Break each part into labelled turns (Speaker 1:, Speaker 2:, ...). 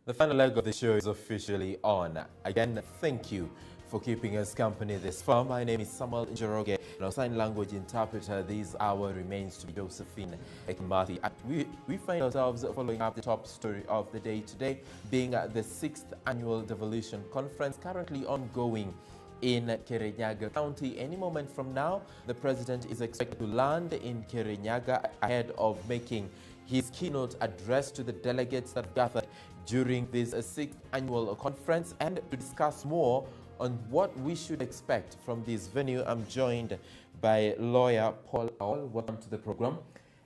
Speaker 1: The final leg of the show is officially on. Again, thank you for keeping us company this far. My name is Samuel Njoroge, and our sign language interpreter this hour remains to be Josephine Ekmati. We find ourselves following up the top story of the day today, being the 6th Annual Devolution Conference, currently ongoing in Kirinyaga County. Any moment from now, the president is expected to land in Kirinyaga ahead of making his keynote address to the delegates that gathered during this 6th annual conference. And to discuss more on what we should expect from this venue, I'm joined by lawyer Paul Aol. Welcome to the program.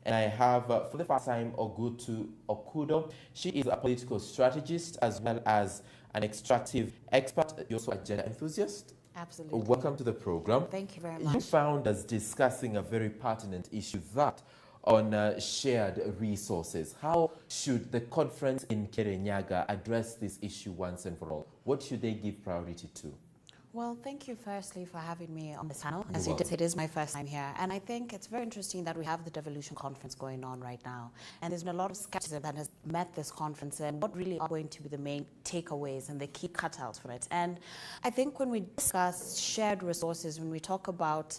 Speaker 1: And I have, for the first time, Ogutu Okudo. She is a political strategist as well as an extractive expert. You're also a gender enthusiast.
Speaker 2: Absolutely.
Speaker 1: Welcome to the program.
Speaker 2: Thank you very much.
Speaker 1: You found us discussing a very pertinent issue, that on shared resources. How should the conference in Kirinyaga address this issue once and for all? What should they give priority to?
Speaker 2: Well, thank you firstly for having me on this panel. As you did, it is my first time here. And I think it's very interesting that we have the Devolution Conference going on right now. And there's been a lot of skepticism that has met this conference and what really are going to be the main takeaways and the key cutouts from it. And I think when we discuss shared resources, when we talk about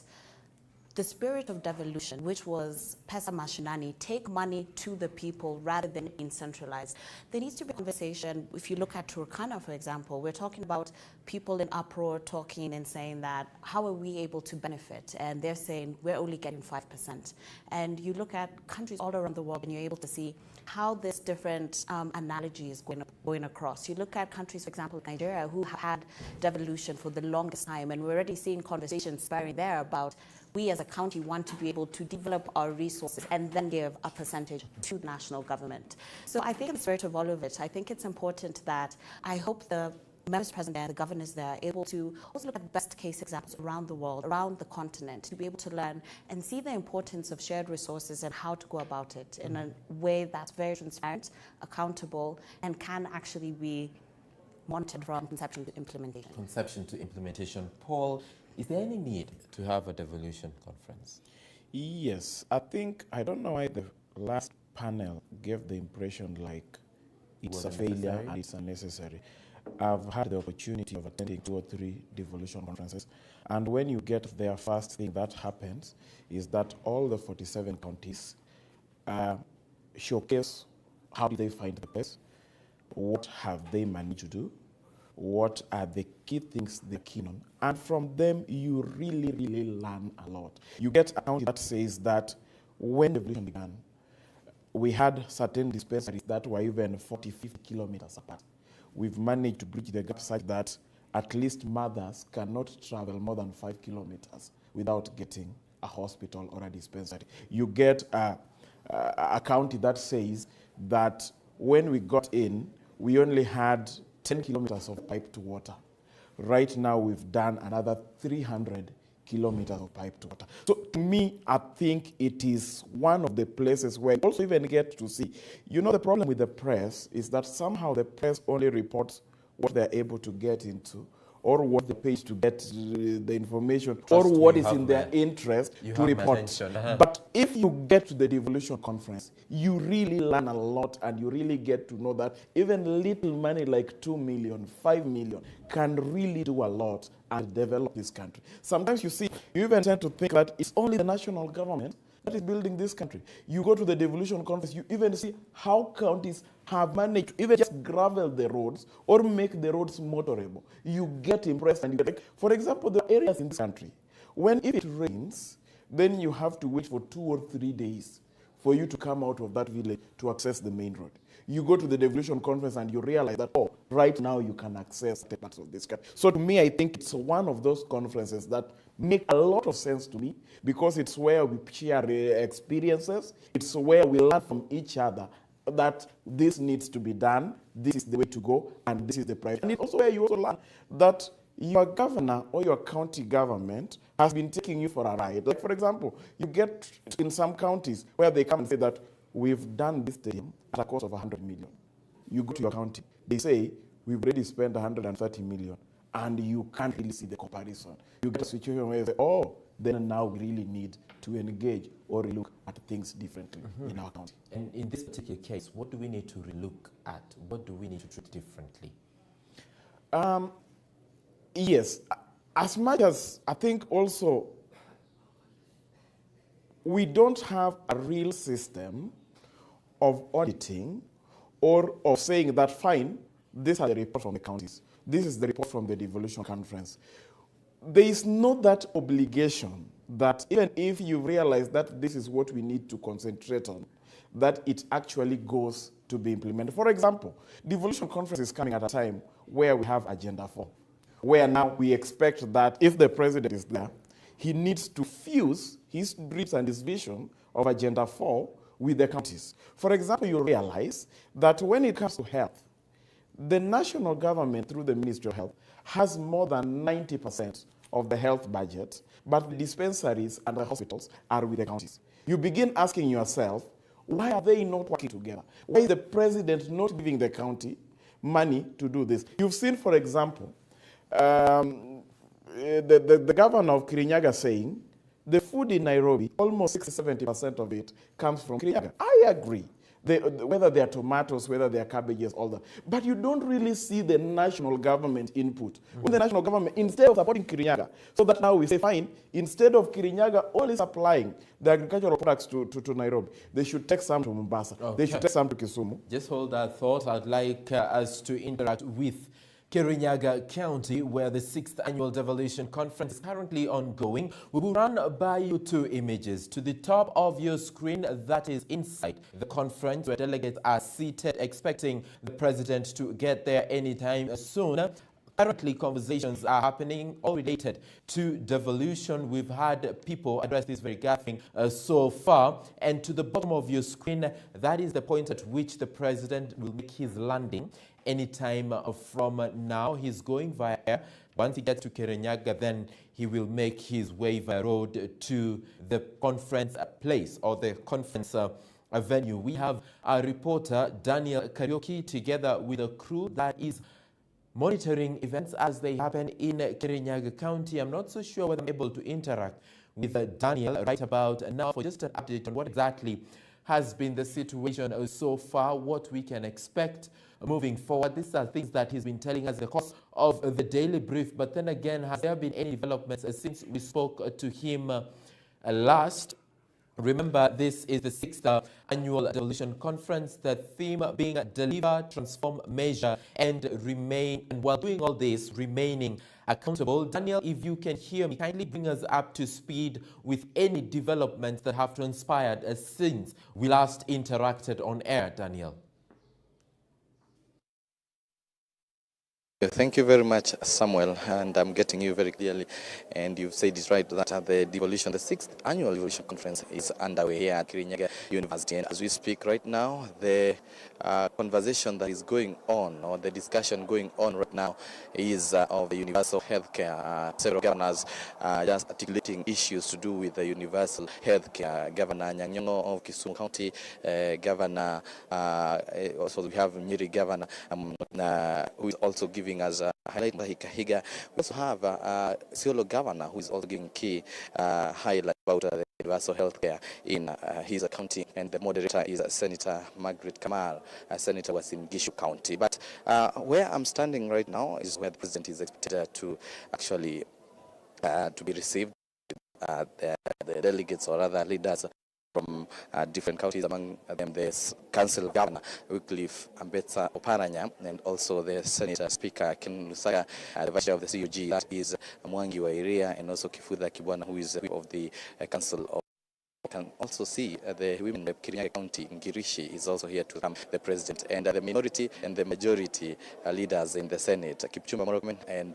Speaker 2: the spirit of devolution, which was Pesa Mashinani, take money to the people rather than being centralized. There needs to be a conversation. If you look at Turkana, for example, we're talking about people in uproar talking and saying that, how are we able to benefit? And they're saying, we're only getting 5%. And you look at countries all around the world and you're able to see how this different analogy is going across. You look at countries, for example, Nigeria, who have had devolution for the longest time, and we're already seeing conversations sparring there about we as a county want to be able to develop our resources and then give a percentage to the national government. So I think in the spirit of all of it, I think it's important that I hope the members present there, the governors there, are able to also look at best case examples around the world, around the continent, to be able to learn and see the importance of shared resources and how to go about it in a way that's very transparent, accountable, and can actually be monitored from conception to implementation.
Speaker 1: Conception to implementation. Paul, is there any need to have a devolution conference?
Speaker 3: Yes, I don't know why the last panel gave the impression like it's a failure and it's unnecessary. I've had the opportunity of attending 2 or 3 devolution conferences, and when you get there, first thing that happens is that all the 47 counties showcase how did they find the best, what have they managed to do, what are the key things they're keen on, and from them you really, really learn a lot. You get a county that says that when devolution began, we had certain dispensaries that were even 40, 50 kilometers apart. We've managed to bridge the gap such that at least mothers cannot travel more than 5 kilometers without getting a hospital or a dispensary. You get a county that says that when we got in, we only had 10 kilometers of pipe to water. Right now, we've done another 300 kilometers of pipe to water. So to me, I think it is one of the places where you also even get to see. You know, the problem with the press is that somehow the press only reports what they're able to get into, or what they pay to get the information, or what is in their interest to report. But if you get to the devolution conference, you really learn a lot, and you really get to know that even little money like 2 million, 5 million can really do a lot and develop this country. Sometimes you see, you even tend to think that it's only the national government that is building this country. You go to the devolution conference, you even see how counties have managed to even just gravel the roads or make the roads motorable. You get impressed, and you get, like, for example, the areas in this country, if it rains, then you have to wait for 2 or 3 days for you to come out of that village to access the main road. You go to the devolution conference and you realize that, oh, right now you can access the parts of this country. So to me, I think it's one of those conferences that make a lot of sense to me, because it's where we share experiences, it's where we learn from each other that this needs to be done, this is the way to go, and this is the priority. And it's also where you also learn that your governor or your county government has been taking you for a ride. Like, for example, you get in some counties where they come and say that we've done this stadium at a cost of 100 million. You go to your county, they say we've already spent 130 million, and you can't really see the comparison. You get a situation where you say, oh, then now we really need to engage or look at things differently in our county.
Speaker 1: And in this particular case, what do we need to relook at? What do we need to treat differently?
Speaker 3: Yes, as much as I think also we don't have a real system of auditing or of saying that, fine, these are the report from the counties. This is the report from the Devolution Conference. There is not that obligation that even if you realize that this is what we need to concentrate on, that it actually goes to be implemented. For example, Devolution Conference is coming at a time where we have Agenda 4, where now we expect that if the president is there, he needs to fuse his dreams and his vision of Agenda 4 with the counties. For example, you realize that when it comes to health, the national government, through the Ministry of Health, has more than 90% of the health budget, but the dispensaries and the hospitals are with the counties. You begin asking yourself, why are they not working together? Why is the president not giving the county money to do this? You've seen, for example, the governor of Kirinyaga saying, the food in Nairobi, almost 60-70% of it comes from Kirinyaga. I agree. Whether they are tomatoes, whether they are cabbages, all that. But you don't really see the national government input. When the national government, instead of supporting Kirinyaga, so that now we say, fine, instead of Kirinyaga only supplying the agricultural products to Nairobi, they should take some to Mombasa. Okay. They should take some to Kisumu.
Speaker 1: Just hold that thought. I'd like us to interact with Kirinyaga County, where the 6th Annual Devolution Conference is currently ongoing. We will run by you two images. To the top of your screen, that is inside the conference, where delegates are seated, expecting the president to get there anytime soon. Currently, conversations are happening, all related to devolution. We've had people address this very gathering so far. And to the bottom of your screen, that is the point at which the president will make his landing. Anytime from now, he's going via air. Once he gets to Kirinyaga, then he will make his way via road to the conference place or the conference venue. We have our reporter, Daniel Karaoke, together with a crew that is monitoring events as they happen in Kirinyaga County. I'm not so sure whether I'm able to interact with Daniel right about now for just an update on what exactly has been the situation so far, what we can expect moving forward. These are things that he's been telling us the course of the daily brief. But then again, has there been any developments since we spoke to him last? Remember, this is the 6th Annual Devolution Conference, the theme being Deliver, Transform, Measure, and Remain. And while doing all this, remaining accountable. Daniel, if you can hear me, kindly bring us up to speed with any developments that have transpired since we last interacted on air, Daniel.
Speaker 4: Thank you very much, Samuel, and I'm getting you very clearly. And you've said it right that the devolution, the 6th Annual Devolution Conference is underway here at Kirinyaga University. And as we speak right now, the conversation that is going on, or the discussion going on right now, is of the universal healthcare. Several governors just articulating issues to do with the universal healthcare. Governor Njoroge of Kisumu County, Governor, also we have Nyeri Governor, who is also giving us a highlight. We also have Siolo Governor, who is also giving key highlight about the universal healthcare in his county, and the moderator is Senator Margaret Kamal, Senator was in Gishu County. But where I'm standing right now is where the president is expected to actually to be received. The delegates, or other leaders from different counties, among them the Council Governor Wycliffe Ambetsa Oparanya, and also the Senator Speaker Ken Lusaka, the Vice Chair of the CUG, that is Mwangi Wairia, and also Kifudha Kibwana, who is of the Council of. You can also see the women of Kirinyaga County, Ngirishi, is also here to welcome the president, and the minority and the majority leaders in the Senate, Kipchumba Murkomen and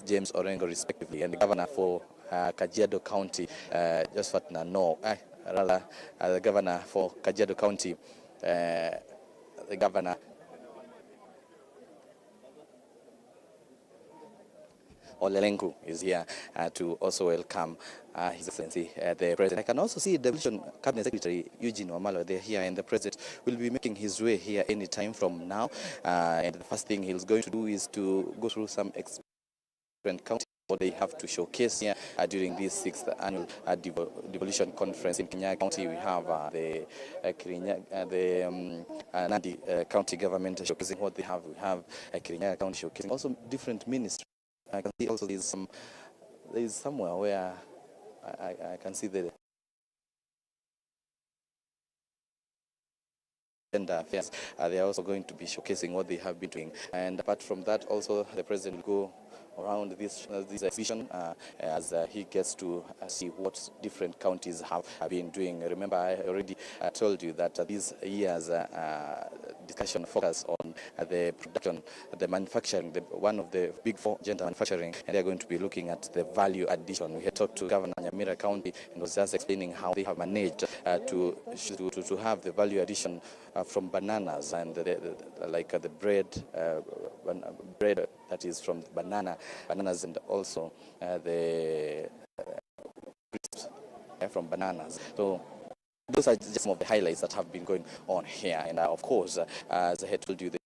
Speaker 4: James Orengo, respectively, and the governor for Kajiado County, Josephat Nano, rather the governor for Kajiado County, the governor Olelengu is here to also welcome His Excellency the President. I can also see the Devolution Cabinet Secretary Eugene Wamalo. They're here, and the President will be making his way here any time from now. And the first thing he's going to do is to go through some different counties what they have to showcase here during this 6th annual Devolution Conference in Kirinyaga County. We have the Nandi County government showcasing what they have. We have Kirinyaga County showcasing also different ministries. I can see also there is somewhere where I can see the gender affairs. They are also going to be showcasing what they have been doing. And apart from that, also the president will go around this exhibition as he gets to see what different counties have been doing. Remember, I already told you that this year's discussion focus on the production, the manufacturing, one of the big four gender manufacturing, and they're going to be looking at the value addition. We had talked to Governor Nyamira County and was just explaining how they have managed to have the value addition from bananas and the bread that is from bananas, and also the crisps from bananas. So those are just some of the highlights that have been going on here. And of course, as I had told you, it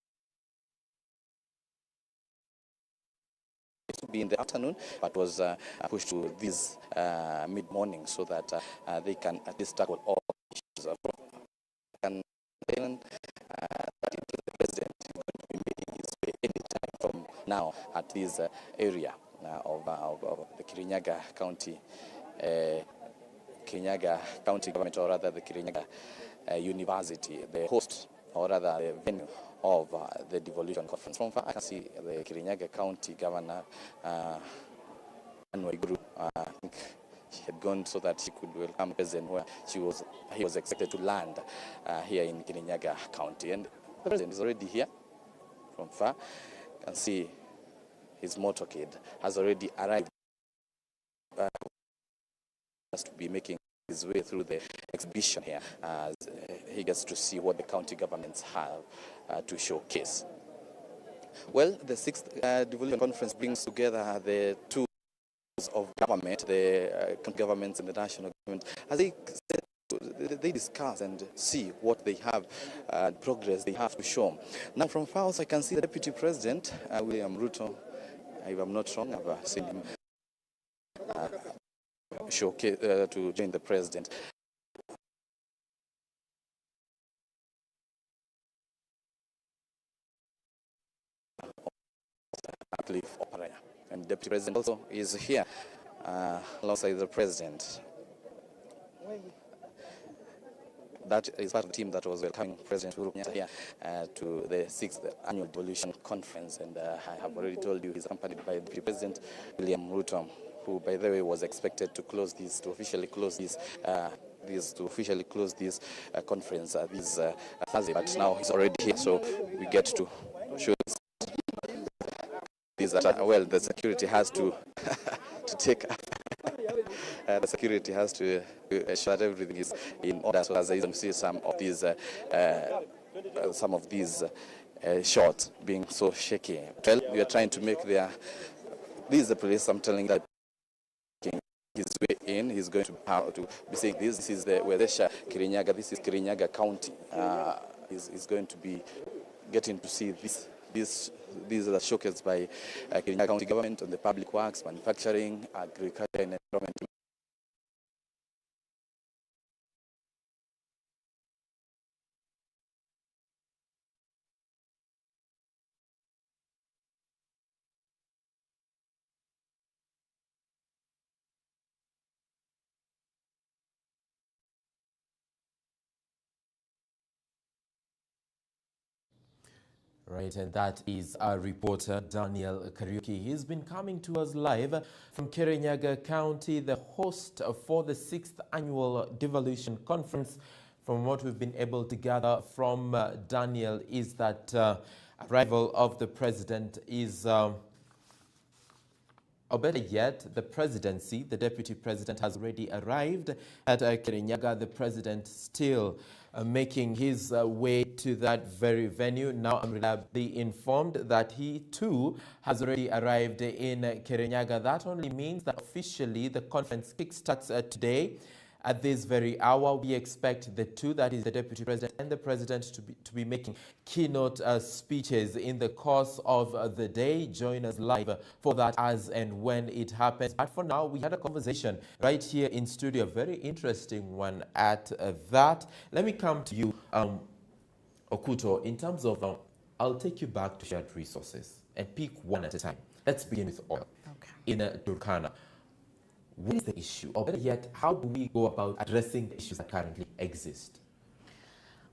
Speaker 4: would be in the afternoon, but was pushed to this mid-morning so that they can at least tackle all issues. That the president is going to be making his way anytime from now at this area of the Kirinyaga County government, or rather the Kirinyaga University, the host, or rather the venue of the Devolution Conference. From far, I can see the Kirinyaga County Governor, Anway, I think she had gone so that she could welcome the president where he was expected to land here in Kirinyaga County. And the president is already here. From far, you can see his motorcade has already arrived. Has to be making his way through the exhibition here as he gets to see what the county governments have to showcase. Well, the 6th Devolution Conference brings together the two of government, the county governments and the national government, as they discuss and see what they have, progress they have to show. Now, from far also, I can see the Deputy President, William Ruto. If I'm not wrong, I've seen him showcase to join the president. And Deputy President also is here alongside the president. That is part of the team that was welcoming President Uhuru Kenyatta here to the 6th Annual Devolution Conference. And I have already told you he's accompanied by the President William Ruto, who, by the way, was expected to officially close this conference this Thursday. But now he's already here, so we get to show this. Well, the security has to take. The security has to ensure that everything is in order. So as you see some of these shots being so shaky. Well, we are trying to make this is the place. I'm telling that his way in, he's going to be saying this. This is the Wedesha Kirinyaga. This is Kirinyaga County. Is going to be getting to see this. These are showcased by Kirinyaga County government on the public works, manufacturing, agriculture, and environment.
Speaker 1: Right, and that is our reporter, Daniel Kariuki. He's been coming to us live from Kirinyaga County, the host for the 6th Annual Devolution Conference. From what we've been able to gather from Daniel is that arrival of the president is, or better yet, the presidency, the deputy president has already arrived at Kirinyaga. The president still making his way to that very venue. Now I'm reliably informed that he too has already arrived in Kirinyaga. That only means that officially the conference kickstarts today at this very hour. We expect the two, that is the Deputy President and the President, to be making keynote speeches in the course of the day. Join us live for that as and when it happens. But for now, we had a conversation right here in studio, a very interesting one at that. Let me come to you, Okuto, in terms of, I'll take you back to shared resources and pick one at a time. Let's begin with oil.
Speaker 2: Okay.
Speaker 1: In Turkana, what is the issue? Or better yet, how do we go about addressing the issues that currently exist?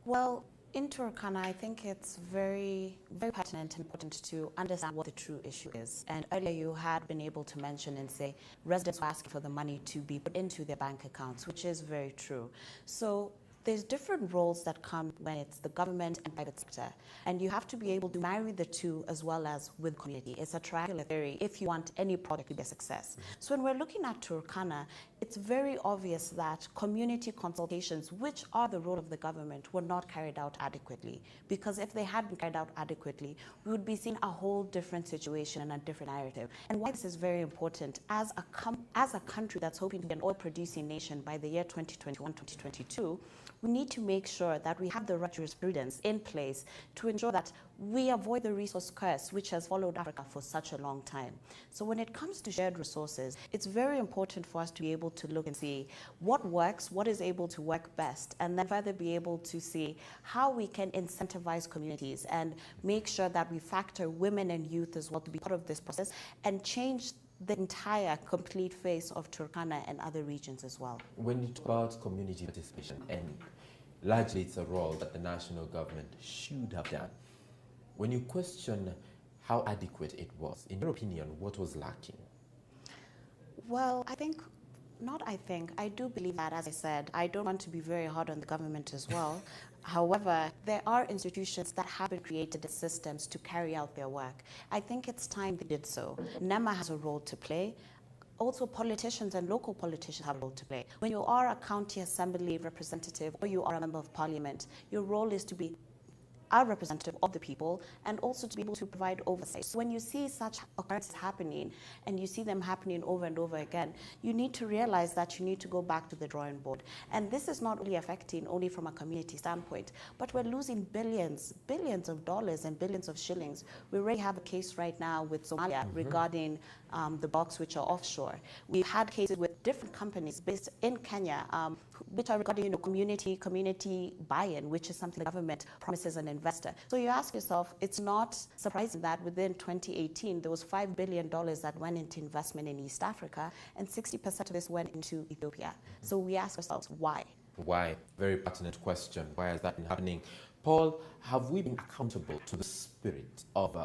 Speaker 2: Well, in Turkana, I think it's very, very pertinent and important to understand what the true issue is. And earlier you had been able to mention and say residents were asking for the money to be put into their bank accounts, which is very true. So there's different roles that come when it's the government and private sector. And you have to be able to marry the two as well as with community. It's a triangular theory if you want any project to be a success. So when we're looking at Turkana, it's very obvious that community consultations, which are the role of the government, were not carried out adequately. Because if they had been carried out adequately, we would be seeing a whole different situation and a different narrative. And why this is very important, as a country that's hoping to be an oil-producing nation by the year 2021, 2022, we need to make sure that we have the right jurisprudence in place to ensure that we avoid the resource curse which has followed Africa for such a long time. So when it comes to shared resources, it's very important for us to be able to look and see what works, what is able to work best, and then further be able to see how we can incentivize communities and make sure that we factor women and youth as well to be part of this process and change the entire complete face of Turkana and other regions as well.
Speaker 1: When you talk about community participation, and largely it's a role that the national government should have done, when you question how adequate it was, in your opinion, what was lacking?
Speaker 2: Well, I do believe that, as I said, I don't want to be very hard on the government as well. However, there are institutions that have been created as systems to carry out their work. I think it's time they did so. NEMA has a role to play. Also, politicians and local politicians have a role to play. When you are a county assembly representative or you are a member of parliament, your role is to be a representative of the people and also to be able to provide oversight. So when you see such occurrences happening and you see them happening over and over again, you need to realize that you need to go back to the drawing board. And this is not only affecting only from a community standpoint, but we're losing billions of dollars and billions of shillings. We already have a case right now with Somalia regarding the blocks which are offshore. We've had cases with different companies based in Kenya which are regarding community buy-in, which is something the government promises an investor. So you ask yourself, it's not surprising that within 2018 there was $5 billion that went into investment in East Africa, and 60% of this went into Ethiopia. So we ask ourselves, why?
Speaker 1: Why? Very pertinent question. Why has that been happening? Paul, have we been accountable to the spirit of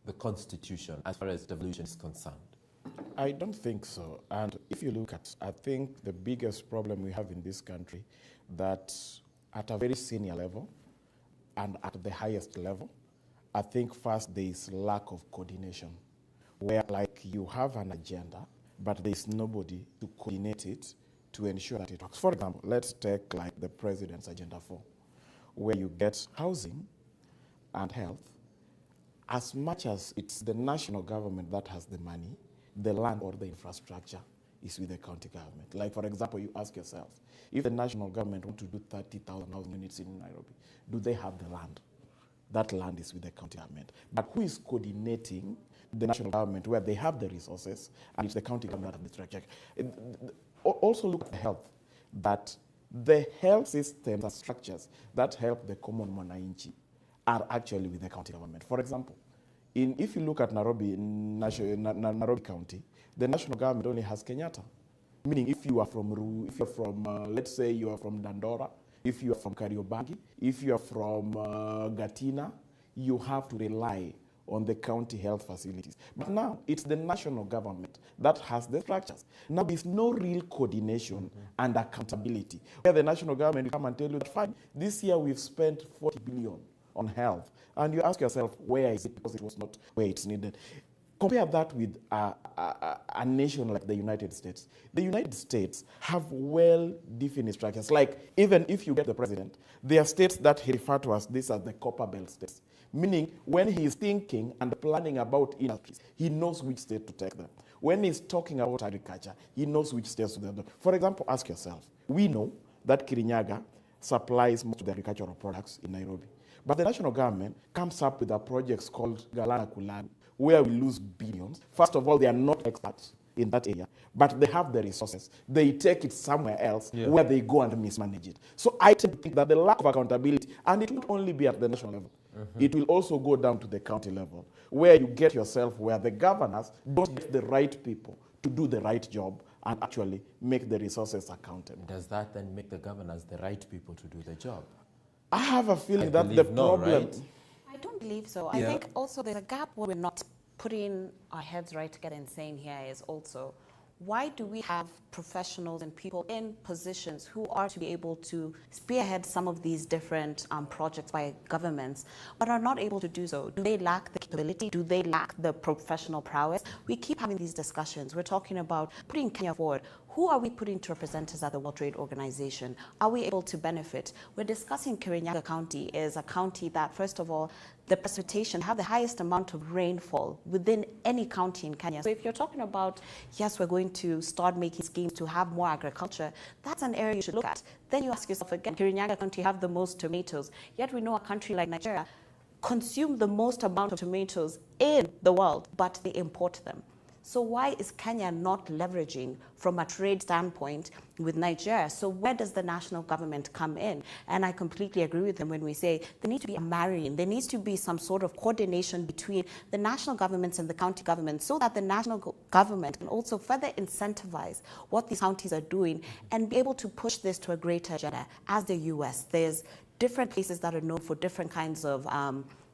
Speaker 1: the Constitution as far as devolution is concerned?
Speaker 3: I don't think so. And if you look at, I think the biggest problem we have in this country, that at a very senior level and at the highest level, I think first there is lack of coordination, where like you have an agenda, but there is nobody to coordinate it to ensure that it works. For example, let's take like the President's Agenda 4, where you get housing and health. As much as it's the national government that has the money, the land or the infrastructure is with the county government. Like, for example, you ask yourself, if the national government want to do 30,000 housing units in Nairobi, do they have the land? That land is with the county government. But who is coordinating the national government where they have the resources and it's the county government that has the structure? Also look at health, that the health systems and structures that help the common mwananchi are actually with the county government. For example, if you look at Nairobi, Nairobi County, the national government only has Kenyatta. Meaning if you are from, let's say you are from Dandora, if you are from Kariobangi, if you are from Gatina, you have to rely on the county health facilities. But now it's the national government that has the structures. Now there's no real coordination and accountability. Where the national government will come and tell you, fine, this year we've spent 40 billion on health. And you ask yourself, where is it? Because it was not where it's needed. Compare that with a nation like the United States. The United States have well-defined structures. Like, even if you get the president, there are states that he referred to as this as the copper belt states. Meaning, when he is thinking and planning about industries, he knows which state to take them. When he's talking about agriculture, he knows which states to do. For example, ask yourself, we know that Kirinyaga supplies most of the agricultural products in Nairobi. But the national government comes up with a project called Galana Kulani, where we lose billions. First of all, they are not experts in that area, but they have the resources. They take it somewhere else where they go and mismanage it. So I tend to think that the lack of accountability, and it won't only be at the national level, it will also go down to the county level, where you get yourself where the governors don't get the right people to do the right job and actually make the resources accountable.
Speaker 1: Does that then make the governors the right people to do the job?
Speaker 3: I have a feeling that the problem...
Speaker 1: Right?
Speaker 2: I don't believe so. I think also there's a gap where we're not putting our heads right to get insane here is also, why do we have professionals and people in positions who are to be able to spearhead some of these different projects by governments, but are not able to do so? Do they lack the capability? Do they lack the professional prowess? We keep having these discussions. We're talking about putting Kenya forward. Who are we putting to represent us at the World Trade Organization? Are we able to benefit? We're discussing Kirinyaga County is a county that, first of all, the precipitation have the highest amount of rainfall within any county in Kenya. So if you're talking about, yes, we're going to start making schemes to have more agriculture, that's an area you should look at. Then you ask yourself again, Kirinyaga County have the most tomatoes, yet we know a country like Nigeria consume the most amount of tomatoes in the world, but they import them. So why is Kenya not leveraging from a trade standpoint with Nigeria? So where does the national government come in? And I completely agree with them when we say there needs to be a marrying. There needs to be some sort of coordination between the national governments and the county governments so that the national government can also further incentivize what these counties are doing and be able to push this to a greater agenda. As the US, there's different places that are known for different kinds of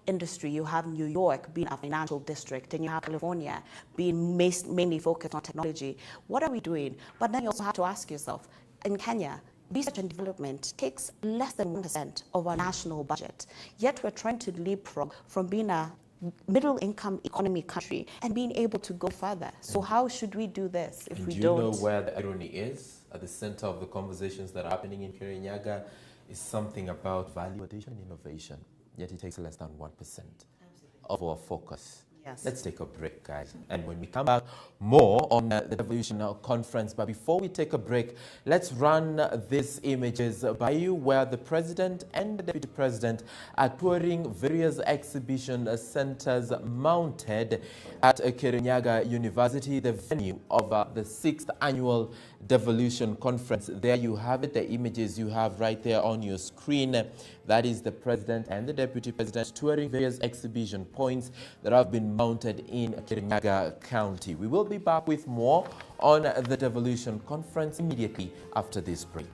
Speaker 2: industry. You have New York being a financial district, and you have California being mainly focused on technology. What are we doing? But then you also have to ask yourself, in Kenya, research and development takes less than 1% of our national budget. Yet we're trying to leapfrog from being a middle income economy country and being able to go further. So how should we do this if we don't?
Speaker 1: Do you know where the irony is? At the center of the conversations that are happening in Kirinyaga is something about value addition and innovation. Yet it takes less than 1% of our focus.
Speaker 2: Yes.
Speaker 1: Let's take a break, guys. And when we come back, more on the Devolution Conference. But before we take a break, let's run these images by you where the President and the Deputy President are touring various exhibition centers mounted at Kirinyaga University, the venue of the 6th Annual Devolution Conference. There you have it, the images you have right there on your screen. That is the President and the Deputy President touring various exhibition points that have been mounted in Kirinyaga County. We will be back with more on the Devolution Conference immediately after this break.